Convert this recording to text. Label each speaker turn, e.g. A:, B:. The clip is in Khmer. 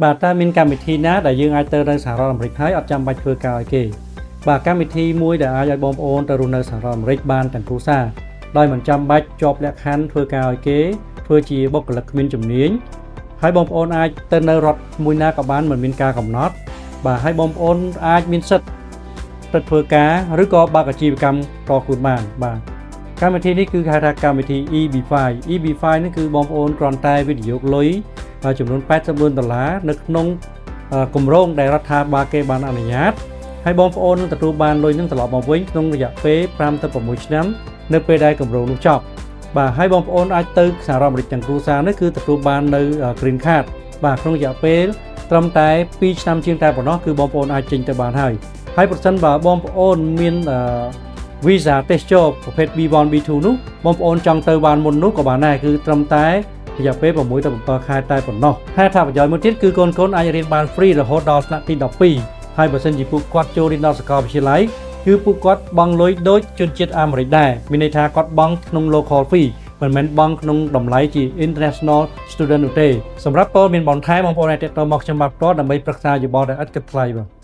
A: បាទតើមានកម្មវិធីណាដែលយើងអាចទៅនៅសហរដ្ឋអាមេរិកហើយអត់ចាំបាច់ធ្វើការឲ្យគេបាទកម្មវិធីមួយដែលអាចឲ្យបងប្អូនទៅរស់នៅសហរដ្ឋអាមេរិកបានទាំងគ្រួសារដោយមិនចាំបាច់ជាប់លក្ខខណ្ឌធ្វើការឲ្យគេធ្វើជាបុគ្គលិកគ្មានជំនាញហើយបងប្អូនអាចទៅនៅរដ្ឋមួយណាក៏បានមិនមានការកំណត់បាទហើយបងប្អូនអាចមានសិទ្ធិទៅធ្វើការឬក៏បើកអាជីវកម្មតខ្លួនបានបាទកម្មវិធីនេះគឺគេហៅថាកម្មវិធី EB5 EB5 នេះគឺបងប្អូនគ្រាន់តែវិនិយោគលុយចំនួន$84នៅក្នុងគម្រោងដែលរដ្ឋាភិបាលគេបានអនុញ្ញាតហើយបងប្អូននឹងទទួលបានលុយនឹងត្រឡប់មកវិញក្នុងរយៈពេល5ទៅ6ឆ្នាំនៅពេលដែលគម្រោងនោះចប់បាទហើយបងប្អូនអាចទៅសហរដ្ឋអាមេរិកទាំងគ្រួសារនេះគឺទទួលបាននៅ Green Card បាទក្នុងរយៈពេលត្រឹមតែ2ឆ្នាំជាងតែប៉ុណ្ណោះគឺបងប្អូនអាចចេញទៅបានហើយប្រសិនបើបងប្អូនមានVisa ទេសចរប្រភេទ B1 B2 នោះបងប្អូនចង់ទៅបានមុននោះក៏បានដែរគឺត្រឹមតែរយៈពេល6ទៅ7ខែតែប៉ុណ្ណោះហើយថាប្រយោជន៍មួយទៀតគឺកូនៗអាចរៀនបាន free រហូតដល់ថ្នាក់ទី12ហើយបើសិនជាពួកគាត់ចូលរៀនដល់សាកលវិទ្យាល័យគឺពួកគាត់បង់លុយដូចជនជាតិអាមេរិកដែរមានន័យថាគាត់បង់ក្នុង local fee មិនមែនបង់ក្នុងតម្លៃជា international student នោះទេសម្រាប់ព័ត៌មានបន្ថែមបងប្អូនអាចទាក់ទងមកខ្ញុំបាទផ្ទាល់ដើម្បីប្រឹក្សាយោបល់ដែលឥតគិតថ្លៃបាទ